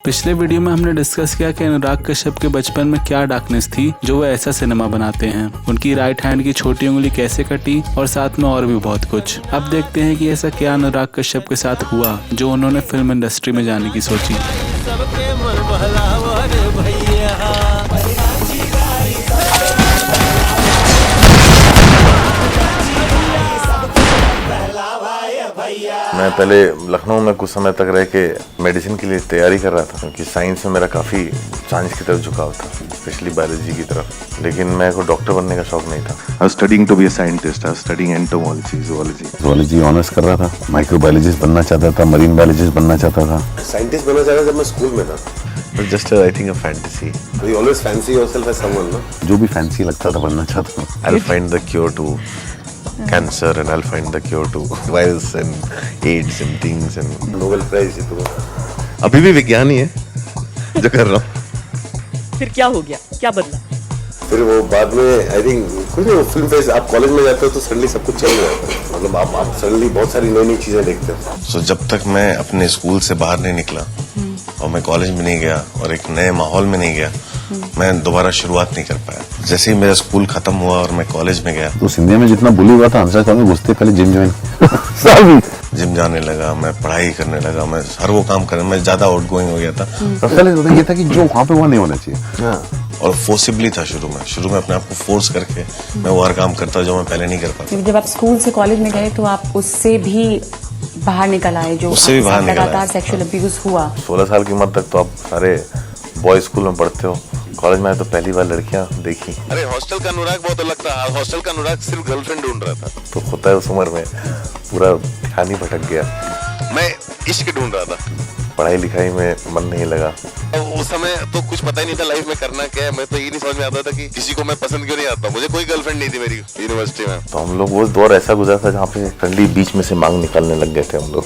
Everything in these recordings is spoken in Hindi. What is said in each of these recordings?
पिछले वीडियो में हमने डिस्कस किया कि अनुराग कश्यप के बचपन में क्या डार्कनेस थी जो वो ऐसा सिनेमा बनाते हैं, उनकी राइट हैंड की छोटी उंगली कैसे कटी और साथ में और भी बहुत कुछ। अब देखते हैं कि ऐसा क्या अनुराग कश्यप के साथ हुआ जो उन्होंने फिल्म इंडस्ट्री में जाने की सोची। मैं पहले लखनऊ में कुछ समय तक रह के मेडिसिन के लिए तैयारी कर रहा था, क्योंकि साइंस में मेरा काफ़ी साइंस की तरफ झुकाव था, स्पेशली बायोलॉजी की तरफ। लेकिन मेरे को डॉक्टर बनने का शौक नहीं था। I was studying to be a scientist. I was studying entomology, zoology. zoology honours कर रहा था, माइक्रोबायोलॉजिस्ट बनना चाहता था, मरीन बायोलॉजिस्ट बनना चाहता था। साइंटिस्ट बनना चाहता था जब मैं स्कूल में था। Just I think a fantasy. You always fancy yourself as someone, no? जो भी फैंसी लगता था बनना चाहता था। I'll find the cure to cancer and I'll find the cure to virus and AIDS and things and Nobel Prize ये तो अभी भी विज्ञान ही है जो कर रहा हूँ। फिर क्या हो गया, क्या बदला? फिर वो बाद में आई थिंक कुछ नहीं, फिल्म फेस आप कॉलेज में जाते हो तो सडनली सब कुछ चल जाता है, मतलब आप सडनली बहुत सारी नई नई चीजें देखते हो। So, जब तक मैं अपने स्कूल से बाहर नहीं निकला और मैं कॉलेज में नहीं गया और एक नए माहौल में नहीं गया, मैं दोबारा शुरुआत नहीं कर पाया। जैसे ही मेरा स्कूल खत्म हुआ और मैं कॉलेज में गया तो सिंधिया में जितना बुली हुआ था हंसराज कॉलेज में घुसते पहले जिम ज्वाइन जिम जाने लगा, मैं पढ़ाई करने लगा, मैं हर वो काम करने, मैं ज्यादा आउटगोइंग हो गया था। पहले ये था कि जो वहाँ पे वहाँ नहीं होना चाहिए और फोर्सिबली था शुरू में अपने आप को फोर्स करके मैं वो हर काम करता जो मैं पहले नहीं कर पाता। जब आप स्कूल से कॉलेज में गए तो आप उससे भी बाहर निकल आए, जो उससे भी बाहर निकल आए। लगातार सेक्सुअल अब्यूज हुआ। 16 साल की उम्र तक तो आप सारे बॉयज स्कूल में पढ़ते हो, कॉलेज में आए तो पहली बार लड़कियां देखी। अरे हॉस्टल का अनुराग बहुत अलग था। हॉस्टल का अनुराग सिर्फ गर्लफ्रेंड ढूंढ रहा था, तो होता है उस उम्र में पूरा ध्यान ही भटक गया। मैं इश्क ढूंढ रहा था, पढ़ाई लिखाई में मन नहीं लगा। उस समय तो कुछ पता ही नहीं था लाइफ में करना क्या है। मैं तो ये नहीं समझ में आता था कि किसी को मैं पसंद क्यों नहीं आता। मुझे कोई गर्लफ्रेंड नहीं थी मेरी यूनिवर्सिटी में। तो हम लोग वो दौर ऐसा गुजरा था जहाँ पे ठंडी बीच में से मांग निकालने लग गए थे हम लोग।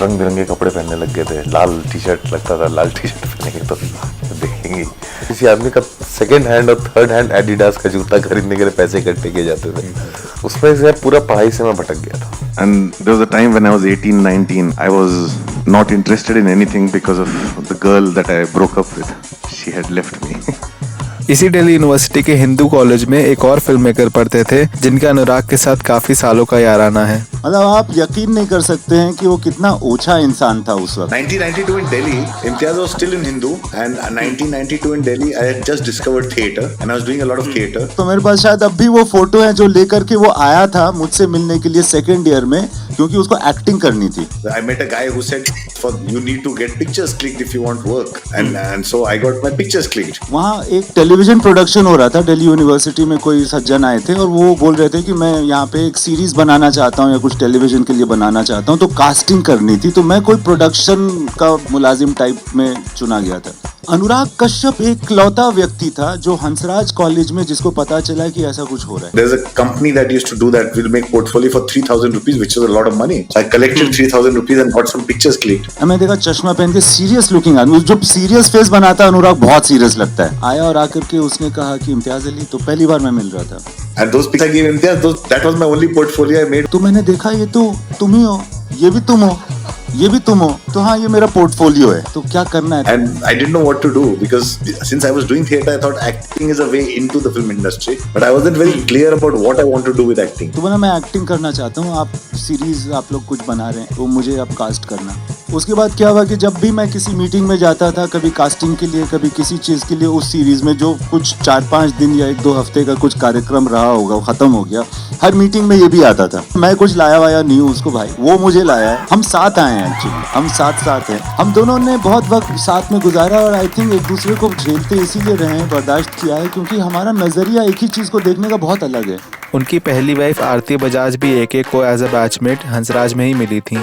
रंग बिरंगे कपड़े पहनने लग गए थे, लाल टी शर्ट लगता था, लाल टी शर्ट पहनेंगे तो देखेंगे। किसी आदमी का सेकंड हैंड और थर्ड हैंड एडिडास का जूता खरीदने के लिए पैसे इकट्ठे किए जाते थे। उसमें से पूरा पढ़ाई से मैं भटक गया था। And there was a time when I was 18, 19, I was not interested in anything because of the girl that I broke up with. She had left me. इसी दिल्ली यूनिवर्सिटी के हिंदू कॉलेज में एक और फिल्म मेकर पढ़ते थे जिनका अनुराग के साथ काफी सालों का याराना है। मतलब आप यकीन नहीं कर सकते हैं कि वो कितना ओछा इंसान था उस वक्त। 1992 in Delhi, Imtiaz was still in Hindu, and 1992 in Delhi, I had just discovered theatre, and I was doing a lot of theatre. तो मेरे पास शायद अब भी वो फोटो है जो लेकर के वो आया था मुझसे मिलने के लिए सेकेंड ईयर में, क्योंकि उसको एक्टिंग करनी थी। I met a guy who said, "For you need to get pictures clicked if you want work," and so I got my pictures clicked. वहाँ एक टेलीविजन प्रोडक्शन हो रहा था दिल्ली यूनिवर्सिटी में, कोई सज्जन आए थे और वो बोल रहे थे कि मैं यहाँ पे एक सीरीज बनाना चाहता हूँ या कुछ टेलीविजन के लिए बनाना चाहता हूँ, तो कास्टिंग करनी थी। तो मैं कोई प्रोडक्शन का मुलाजिम टाइप में चुना गया था। अनुराग कश्यप एक लौता व्यक्ति था जो हंसराज कॉलेज में जिसको पता चला कि ऐसा कुछ हो रहा है। There's a company that used to do that. We'll make portfolio for 3,000 rupees, which was a lot of money. So I collected 3,000 rupees and got some pictures clicked. मैं देखा चश्मा पहन के सीरियस लुकिंग आदमी, जो सीरियस फेस बनाता है अनुराग बहुत सीरियस लगता है। आया और आकर के उसने कहा कि इम्तियाज अली, तो पहली बार मैं मिल रहा था। And those pictures I gave Imtiaz, that was my only portfolio I made. तो मैंने देखा ये तो तुम ही हो, ये भी तुम हो, ये भी तुम हो, तो हाँ ये मेरा पोर्टफोलियो है, तो क्या करना है? And I didn't know what to do because since I was doing theatre, I thought acting is a way into the film industry, but I wasn't very clear about what I want to do with acting. तो बोला मैं एक्टिंग करना चाहता हूँ, आप सीरीज आप लोग कुछ बना रहे हैं तो मुझे आप कास्ट करना। उसके बाद क्या हुआ कि जब भी मैं किसी मीटिंग में जाता था, कभी कास्टिंग के लिए, कभी किसी चीज़ के लिए, उस सीरीज में जो कुछ 4-5 दिन या 1-2 हफ्ते का कुछ कार्यक्रम रहा होगा वो खत्म हो गया, हर मीटिंग में ये भी आता था। मैं कुछ लाया वाया नहीं हूँ उसको, भाई वो मुझे लाया है। हम साथ आए हैं, एक्चुअली हम साथ हैं। हम दोनों ने बहुत वक्त साथ में गुजारा और आई थिंक एक दूसरे को झेलते इसीलिए रहे हैं, बर्दाश्त किया है, क्योंकि हमारा नजरिया एक ही चीज़ को देखने का बहुत अलग है। उनकी पहली वाइफ आरती बजाज भी AK को एज अ बैचमेट हंसराज में ही मिली थी।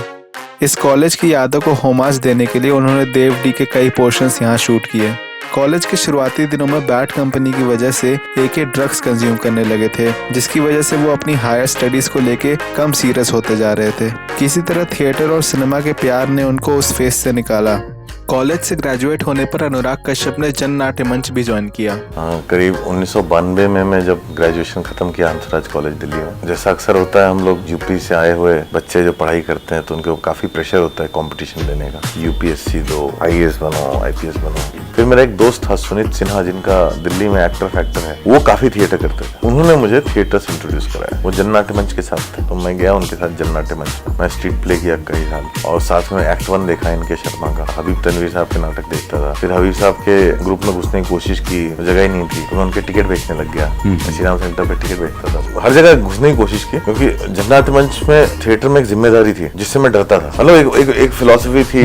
इस कॉलेज की यादों को होमाज देने के लिए उन्होंने देव डी के कई पोर्शंस यहाँ शूट किए। कॉलेज के शुरुआती दिनों में बैड कंपनी की वजह से AK ड्रग्स कंज्यूम करने लगे थे, जिसकी वजह से वो अपनी हायर स्टडीज को लेके कम सीरियस होते जा रहे थे। किसी तरह थिएटर और सिनेमा के प्यार ने उनको उस फेस से निकाला। कॉलेज से ग्रेजुएट होने पर अनुराग कश्यप ने जन नाट्य मंच भी ज्वाइन किया। करीब 1992 में मैं जब ग्रेजुएशन खत्म किया हंसराज कॉलेज दिल्ली में, जैसा अक्सर होता है हम लोग यूपी से आए हुए बच्चे जो पढ़ाई करते हैं तो उनको काफी प्रेशर होता है कंपटीशन देने का, यूपीएससी दो, आईएएस बनो, आईपीएस बनो। फिर मेरा एक दोस्त था सुनीत सिन्हा, जिनका दिल्ली में एक्टर फैक्टर है, वो काफी थिएटर करते थे। उन्होंने मुझे थिएटर से इंट्रोड्यूस कराया। वो जन नाट्य मंच के साथ थे तो मैं गया उनके साथ जन नाट्य मंच। मैं स्ट्रीट प्ले किया कई साल और साथ में एक्ट 1 देखा इनके शर्मा का, हबीब तनवीर साहब के नाटक देखता था। फिर हबीब साहब के ग्रुप में घुसने की कोशिश की, जगह ही नहीं थी तो मैं उनके टिकट बेचने लग गया। श्री राम सेंटर पे टिकट बेचता था, हर जगह घुसने की कोशिश की, क्योंकि जन नाट्य मंच में थिएटर में एक जिम्मेदारी थी जिससे मैं डरता था। मतलब एक फिलॉसफी थी,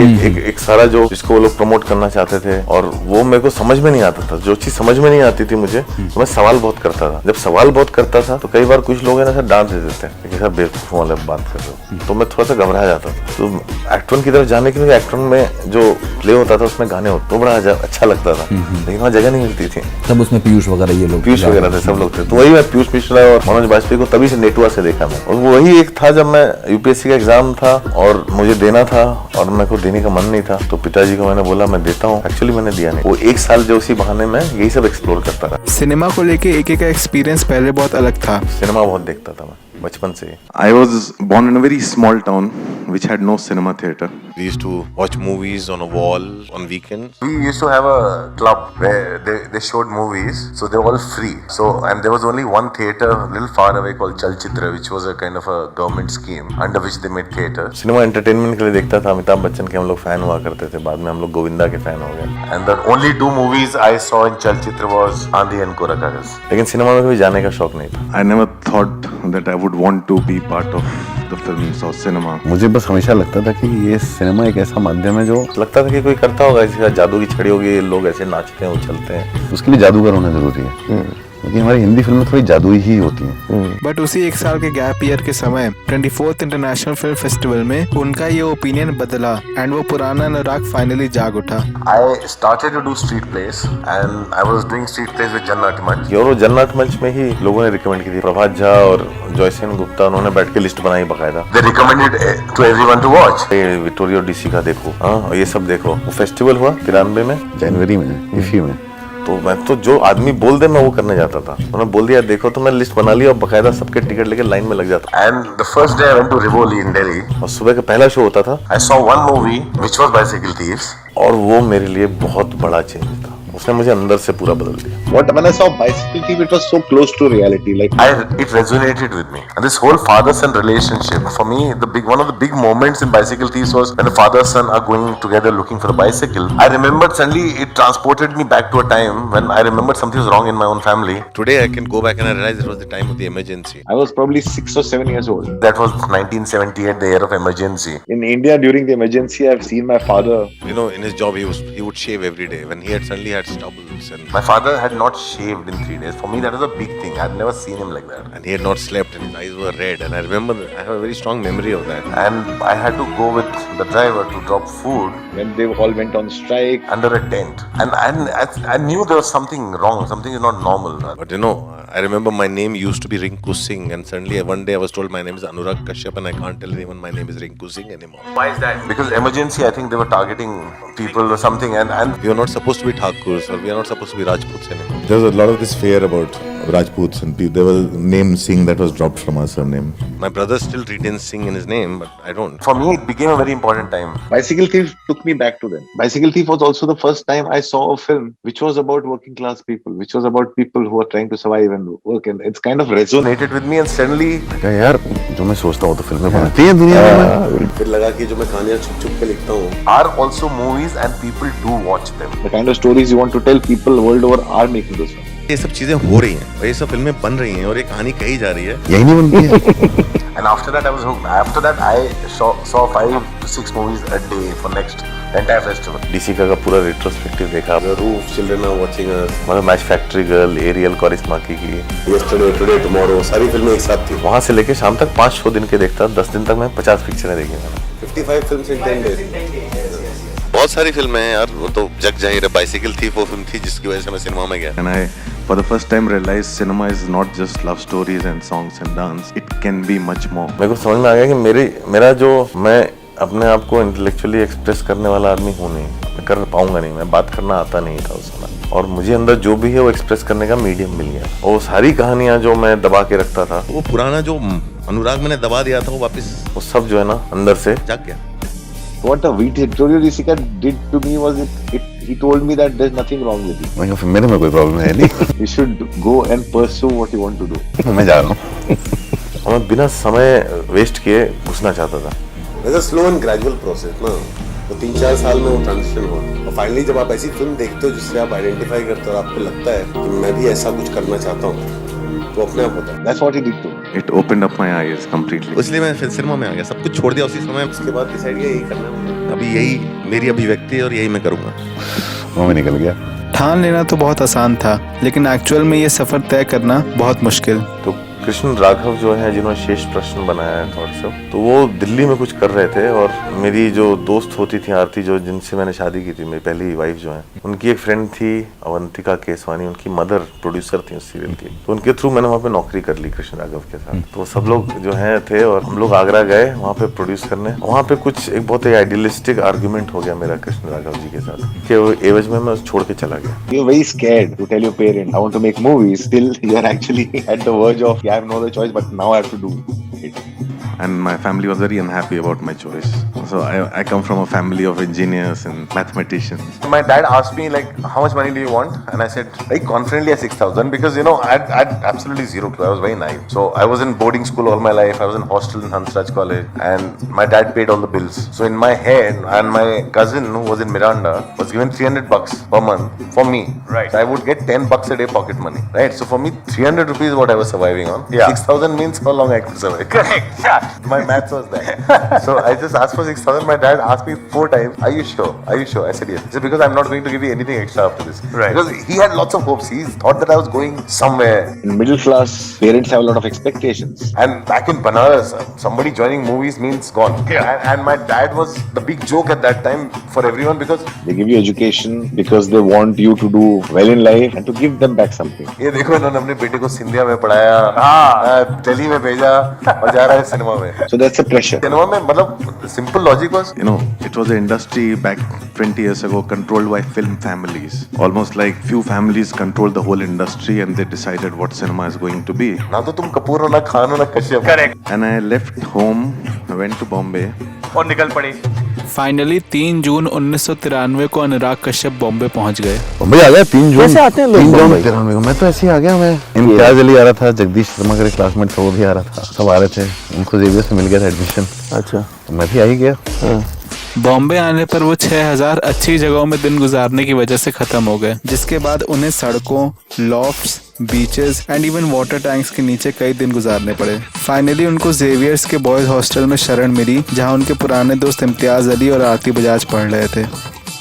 एक सारा जो जिसको वो लोग प्रमोट करना चाहते थे और वो मेरे को समझ में नहीं आता था। जो चीज समझ में नहीं आती थी मुझे तो मैं सवाल बहुत करता था। जब सवाल बहुत करता था तो कई बार कुछ लोग है ना सर डांट दे देते हैं कि सर बेवकूफ वाले बात कर रहे हो, तो मैं थोड़ा सा घबरा जाता था। तो एक्ट 1 की तरफ जाने के लिए एक्ट 1 में जो प्ले होता था उसमें गाने होते तो बड़ा अच्छा लगता था, लेकिन वहाँ जगह नहीं मिलती थी। तब उसमें पीयूष वगैरह ये लोग, पीयूष वगैरह थे, सब लोग थे। तो वही मैं पीयूष मिश्रा और मनोज बाजपेयी को तभी से नेटुआ से देखा मैं। और वही एक था जब मैं यूपीएससी का एग्जाम था और मुझे देना था और मेरे को देने का मन नहीं था तो पिताजी को मैंने बोला मैं देता हूँ। एक्चुअली मैंने दिया नहीं। वो एक साल जो उसी बहाने में यही सब एक्सप्लोर करता रहा। सिनेमा को लेके एक का एक्सपीरियंस पहले बहुत अलग था। सिनेमा बहुत देखता था मैं बचपन से। I was born in a very small town which had no cinema theater. We used to watch movies on a wall on weekends. We used to have a club where they showed movies, so they were all free. So and there was only one theater a little far away called Chalchitra, which was a kind of a government scheme under which they made theater. Cinema entertainment के लिए देखता था। अमिताभ बच्चन के हम लोग फैन हुआ करते थे, बाद में हम लोग गोविंदा के फैन हो गए। And the only 2 movies I saw in Chalchitra was Aandhi and Kora Kagaz. लेकिन सिनेमा में कभी जाने का शौक नहीं था। I never thought that I would want to be part of the films or cinema. मुझे बस हमेशा लगता था कि ये सिनेमा एक ऐसा माध्यम है जो लगता था कि कोई करता होगा, इसका जादू की छड़ी होगी, लोग ऐसे नाचते हैं उछलते हैं, उसके लिए जादूगर होना जरूरी है, क्योंकि हमारी हिंदी फिल्में थोड़ी जादुई ही होती हैं। बट उसी एक साल के गैप ईयर के समय 24th इंटरनेशनल फिल्म फेस्टिवल में उनका ये ओपिनियन बदला एंड वो पुराना अनुराग फाइनली जाग उठा। I started to do street plays and I was doing street plays with जन नाट्य मंच। और जन नाट्य मंच में ही लोगों ने रिकमेंड की थी, प्रभात झा और जॉयसेन गुप्ता, उन्होंने बैठ के लिस्ट बनाई बकायदा। They recommended to everyone to watch। Victoria DC का देखो, हाँ ये सब देखो। वो फेस्टिवल हुआ 93 में जनवरी में, इसी में। तो मैं तो जो आदमी बोल दे मैं वो करने जाता था। उन्होंने बोल दिया देखो तो मैं लिस्ट बना लिया और बकायदा सबके टिकट लेके लाइन में लग जाता। And the first day I went to Rivoli in Delhi और सुबह का पहला शो होता था। I saw one movie which was bicycle thieves और वो मेरे लिए बहुत बड़ा चेंज था। उसने मुझे अंदर से पूरा बदल दिया। When I saw Bicycle Thief, it was so close to reality. Like it resonated with me. And this whole father-son relationship, for me, one of the big moments in Bicycle Thieves was when the father-son are going together looking for a bicycle. I remembered suddenly it transported me back to a time when I remembered something was wrong in my own family. Today I can go back and I realize it was the time of the emergency. I was probably 6 or 7 years old. That was 1978, the year of emergency. In India, during the emergency, I've seen my father. You know, in his job, he would shave every day. When he had suddenly had stubbles, and my father had not shaved in 3 days. For me, that was a big thing. I'd never seen him like that. And he had not slept, and his eyes were red. And I remember, I have a very strong memory of that. And I had to go with the driver to drop food. When they all went on strike. Under a tent. And I knew there was something wrong. Something is not normal. But you know, I remember my name used to be Rinku Singh. And suddenly one day I was told my name is Anurag Kashyap and I can't tell anyone my name is Rinku Singh anymore. Why is that? Because emergency, I think they were targeting people or something. And we are not supposed to be Thakurs or we are not supposed to be Rajputs anymore. There was a lot of this fear about Rajputs and there was a name Singh that was dropped from our surname. My brother still retains Singh in his name, but I don't. For me, it became a very important time. Bicycle Thief took me back to them. Bicycle Thief was also the first time I saw a film which was about working class people, which was about people who are trying to survive and work, and it's kind of resonated with me. And suddenly, यार जो मैं सोचता हूँ तो फिल्में बनती हैं दुनिया में। फिर लगा कि जो मैं कहानियाँ छुप छुप के लिखता हूँ, are also movies and people do watch them. The kind of stories you want to tell, people world over are making those films. ये सब चीजें हो रही हैं और ये सब फिल्में बन रही हैं और ये कहानी कही जा रही है, यही नहीं बनती है। And after that I was hooked. After that I saw 5 to 6 movies a day for next entire festival. DC का पूरा retrospective देखा. The Roof, Children Are Watching Us, मतलब Match Factory Girl, Ariel Kaurismäki की, Yesterday, Today, Tomorrow, सारी फिल्में एक साथ थी. वहाँ से लेके शाम तक 5 दिन के देखता. 10 दिन तक मैं 50 पिक्चरें देखी मैंने. 55 films in 10 days. बहुत सारी फिल्में हैं यार, वो तो जग जाहिर है. बाइसिकल थीफ वो फिल्म थी जिसकी वजह से मैं सिनेमा में गया. And I, for the first time, realized cinema is not just love stories and songs and dance. It can be much more. मेरे को समझ में आ गया कि मेरा जो मैं अपने आप को इंटेलेक्चुअली एक्सप्रेस करने वाला आदमी हूँ नहीं, मैं कर पाऊंगा नहीं, मैं बात करना आता नहीं था उस समय, और मुझे अंदर जो भी है वो एक्सप्रेस करने का मीडियम मिल गया। और सारी कहानियां जो मैं दबा के रखता था, वो पुराना जो अनुराग मैंने दबा दिया था वो वापस वो सब जो है ना अंदर से जाग गया। What the Vittorio De Sica did to me was he told me that there's nothing wrong with you. मैं कहा, फिर मेरे में कोई प्रॉब्लम है नहीं। You should go and pursue what you want to do. मैं जा रहा हूँ। और मैं बिना समय वेस्ट किए घुसना चाहता था। It's a slow and gradual process ना, तो 3-4 साल में वो ट्रांजिशन हुआ, और फाइनली जब आप ऐसी फिल्म देखते हो जिससे आप आइडेंटिफाई करते हो और आपको लगता है कि मैं भी ऐसा कुछ करना चाहता हूँ, तो अपने आप होता है। That's what he did to me. It opened up my eyes completely. इसलिए मैं फिर सिनेमा में आ गया, सब कुछ छोड़ दिया उसी समय। उसके बाद डिसाइड किया यही करना है। अभी यही मेरी अभिव्यक्ति है और यही मैं करूंगा। वो मैं निकल गया। ठान लेना तो बहुत आसान था, लेकिन एक्चुअल में ये सफर तय करना बहुत मुश्किल। तो कृष्ण राघव जो है जिन्होंने शेष प्रश्न बनाया है थॉट से, तो वो दिल्ली में कुछ कर रहे थे, और मेरी जो दोस्त होती थी आरती, जो जिनसे मैंने शादी की थी, मेरी पहली वाइफ जो है, उनकी एक फ्रेंड थी अवंतिका केसवानी, उनकी मदर प्रोड्यूसर थी उस सीरियल की, तो उनके थ्रू मैंने वहाँ पे नौकरी कर ली कृष्ण राघव के साथ। तो सब लोग जो है थे और हम लोग आगरा गए वहाँ पे प्रोड्यूस करने। वहाँ पे कुछ एक बहुत ही आइडियलिस्टिक आर्ग्यूमेंट हो गया मेरा कृष्ण राघव जी के साथ, कि वो एवज में मैं छोड़ के चला गया। You're very scared to tell your parents, I want to make movies. Still, you're actually at the verge of, I have no other choice, but now I have to do it. And my family was very unhappy about my choice. So I come from a family of engineers and mathematicians. My dad asked me like, how much money do you want? And I said very confidently 6,000, because you know I had absolutely zero clue. I was very naive. So I was in boarding school all my life. I was in hostel in Hansraj College, and my dad paid all the bills. So in my head, and my cousin who was in Miranda was given $300 per month for me. Right. So I would get $10 a day pocket money. Right. So for me, 300 rupees is what I was surviving on. Yeah. 6,000 means how long I could survive. Correct. Yeah. My maths was that. So I just asked for 6,000. My dad asked me 4 times, are you sure? Are you sure? I said yes. Just because I'm not going to give you anything extra after this. Right. Because he had lots of hopes. He thought that I was going somewhere. In middle class, parents have a lot of expectations. And back in Banaras, somebody joining movies means gone. Yeah. And my dad was the big joke at that time for everyone, because They give you education because they want you to do well in life and to give them back something. ये देखो इन्होंने अपने बेटे को सिंधिया में पढ़ाया, दिल्ली में भेजा और जा रहा है सिनेमा में। So that's the pressure. Cinema में मतलब simple logic was, You know, it was an industry back 20 years ago controlled by film families. Almost like few families controlled the whole industry and they decided what cinema is going to be. ना तो तुम कपूर हो, ना खान हो, ना Kashyap. Correct. And I left home, I went to Bombay. और निकल पड़ी। फाइनली 3 जून 1993 को अनुराग कश्यप बॉम्बे पहुंच गए। मुंबई आ गया 3 जून। कैसे आते हैं लोग 3 जून मुंबई? 93 को। मैं तो ऐसे ही आ गया। मैं इम्तियाज अली आ रहा था, जगदीश शर्मा का क्लासमेट था वो भी आ रहा था, सब आ रहे थे। उनको जेवियर से मिल गया था एडमिशन। अच्छा। तो मैं भी आ ही गया। बॉम्बे आने पर वो 6000 अच्छी जगहों में दिन गुजारने की वजह से खत्म हो गए, जिसके बाद उन्हें सड़कों, lofts, beaches and even water tanks के नीचे कई दिन गुजारने पड़े। फाइनली उनको जेवियर्स के बॉयज हॉस्टल में शरण मिली, जहां उनके पुराने दोस्त इम्तियाज अली और आरती बजाज पढ़ रहे थे।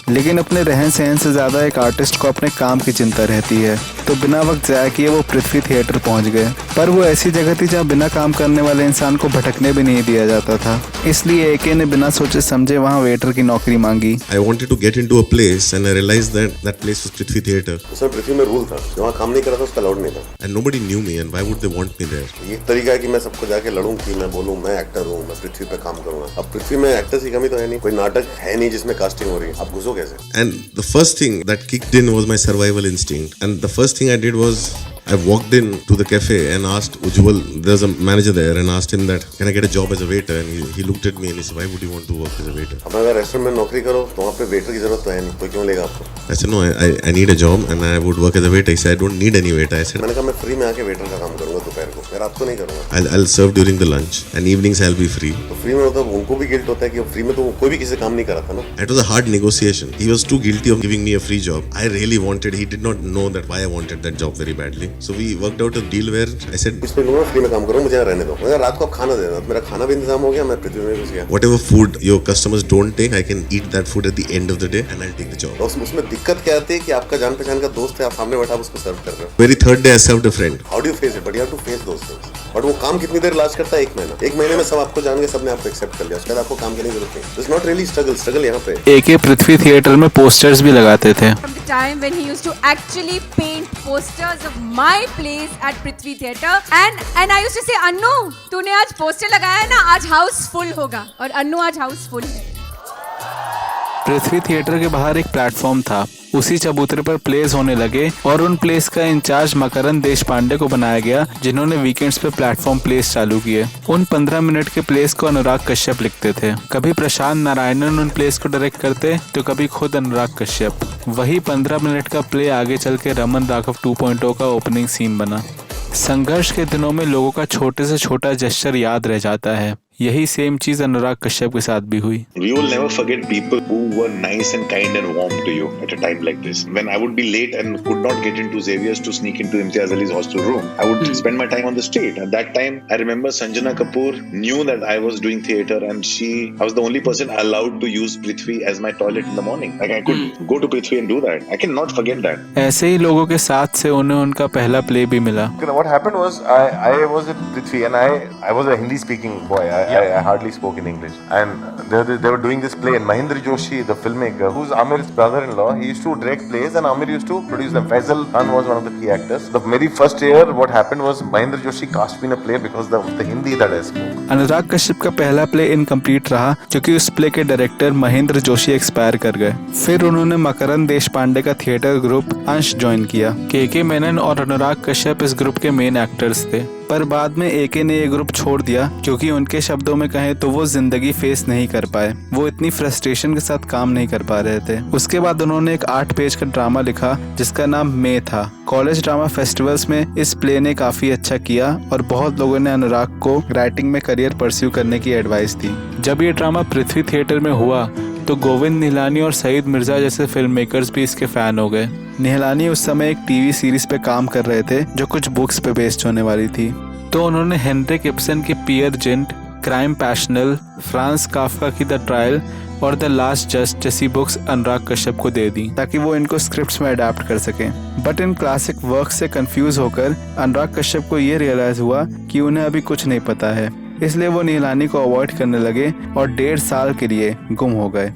लेकिन अपने रहन सहन से ज़्यादा एक आर्टिस्ट को अपने काम की चिंता रहती है, तो बिना वक्त ज़ाया किए वो पृथ्वी थिएटर पहुंच गए। पर वो ऐसी जगह थी जहां बिना काम करने वाले इंसान को भटकने भी नहीं दिया जाता था, इसलिए एके ने बिना सोचे समझे वहां वेटर की नौकरी मांगी। I wanted to get into a place and I realized that that place was Prithvi Theatre उसमें पृथ्वी में रूल था, जो वहाँ काम नहीं कर रहा था उसका अलाउड नहीं था। and nobody knew me and why would they want me there? ये तरीका है कि मैं सबको जाके लड़ूं कि मैं बोलूं मैं एक्टर हूँ, मैं पृथ्वी पे काम करूंगा। अब पृथ्वी में एक्टर्स की कमी तो है नहीं, कोई नाटक है नहीं जिसमें कास्टिंग हो रही है, आप घुसो कैसे? And the first thing that kicked in was my survival instinct, and the first thing I did was I walked in to the cafe and asked Ujjwal, there's a manager there, and asked him that can I get a job as a waiter, and he looked at me and he said, why would you want to work as a waiter? अब अगर रेस्टोरेंट में नौकरी करो तो वहाँ पे वेटर की जरूरत तो है नहीं, कोई क्यों लेगा आपको? I said no, I need a job and I would work as a waiter. He said I don't need any waiter. I said मैंने कहा मैं फ्री में आके वेटर का काम करूंगा दोपहर को, मैं रात को नहीं करूंगा। I'll serve during the lunch and evenings I'll be free. तो फ्री में होता है उनको भी गिल्ट होता है कि फ्री में तो कोई भी किसी काम नहीं करा था ना। It was a hard negotiation. He was too guilty of giving me a free job. I really wanted. He did not know that why I wanted that job very badly. So we worked out a deal where I said, इसमें लूंगा फ्री में काम करूँ, मुझे यहाँ रहने दो, मुझे रात को आप खाना देना। मेरा खाना भी इंतजाम हो गया, मैं पृथ्वी में घुस गया। whatever food your customers don't take, I can eat that food at the end of the day and I'll take the job. उसमें दिक्कत क्या आती है कि आपका जान पहचान का दोस्त है, आप सामने बैठा उसको सर्व कर रहे हो। Very third day I served a friend. How do you face it? But you have to face those things. But वो काम कितनी देर लास्ट करता है? 1 महीना। 1 महीने में सब आपको जान गए, सबने आपको एक्सेप्ट कर लिया, उसके बाद आपको काम करने की जरूरत नहीं। इट्स नॉट रियली स्ट्रगल यहाँ पे। एके पृथ्वी थिएटर में पोस्टर्स भी लगाते थे। time when he used to actually paint posters of my plays at Prithvi Theatre, and I used to say, Annu तूने आज पोस्टर लगाया है ना, आज हाउस फुल होगा, और अन्नू आज हाउस फुल है। पृथ्वी थिएटर के बाहर एक प्लेटफॉर्म था, उसी चबूतरे पर प्लेस होने लगे और उन प्लेस का इंचार्ज मकरंद देशपांडे को बनाया गया, जिन्होंने वीकेंड्स पे प्लेटफॉर्म प्लेस चालू किए। उन 15 मिनट के प्लेस को अनुराग कश्यप लिखते थे। कभी प्रशांत नारायणन उन प्लेस को डायरेक्ट करते तो कभी खुद अनुराग कश्यप। वही 15 मिनट का प्ले आगे चल के रमन राघव 2.0 का ओपनिंग सीन बना। संघर्ष के दिनों में लोगों का छोटे से छोटा जेस्चर याद रह जाता है। यही सेम चीज अनुराग कश्यप के साथ भी हुई। We will never forget people who were nice and kind and warm to you at a time like this. When I would be late and could not get into Xavier's to sneak into Imtiaz Ali's hostel room, I would spend my time on the street. At that time, I remember Sanjana Kapoor knew that I was doing theatre, and I was the only person allowed to use Prithvi as my toilet in the morning. Like I could go to Prithvi and do that. I cannot forget that. ऐसे ही लोगों के साथ से उन्हें उनका पहला प्ले भी मिला। What happened was I was at Prithvi and I was a Hindi speaking boy. I hardly spoke in English, and they were doing this play, and Mahindra Joshi, the filmmaker, who's Amir's brother-in-law, he used to direct plays and Amir used to produce them. Faisal Khan was one of the key actors. The very first year what happened was Mahindra Joshi cast me in a play because of the Hindi that I spoke. Anurag Kashyap का पहला प्ले इनकम्प्लीट रहा क्योंकि उस प्ले के डायरेक्टर महेंद्र जोशी एक्सपायर कर गए। फिर उन्होंने मकरंद देशपांडे का थिएटर ग्रुप अंश ज्वाइन किया। के मेनन और अनुराग कश्यप इस ग्रुप के मेन एक्टर्स थे, पर बाद में एके ने ये ग्रुप छोड़ दिया क्योंकि उनके शब्दों में कहें तो वो जिंदगी फेस नहीं कर पाए। वो इतनी फ्रस्ट्रेशन के साथ काम नहीं कर पा रहे थे। उसके बाद उन्होंने एक 8 पेज का ड्रामा लिखा जिसका नाम मे था। कॉलेज ड्रामा फेस्टिवल्स में इस प्ले ने काफी अच्छा किया और बहुत लोगों ने अनुराग को राइटिंग में करियर परस्यू करने की एडवाइस दी। जब ये ड्रामा पृथ्वी थिएटर में हुआ तो गोविंद निहलानी और सईद मिर्जा जैसे फिल्म मेकर्स भी इसके फैन हो गए। निहलानी उस समय एक टीवी सीरीज पे काम कर रहे थे जो कुछ बुक्स पे बेस्ड होने वाली थी, तो उन्होंने हेनरिक इब्सन की पियर जिंट, क्राइम पैशनल, फ्रांस काफ्का की द ट्रायल और द लास्ट जस्ट जैसी बुक्स अनुराग कश्यप को दे दी ताकि वो इनको स्क्रिप्ट्स में अडेप्ट कर सकें। बट इन क्लासिक वर्क से कंफ्यूज होकर अनुराग कश्यप को ये रियलाइज हुआ कि उन्हें अभी कुछ नहीं पता है, इसलिए वो निहलानी को अवॉइड करने लगे और 1.5 साल के लिए गुम हो गए।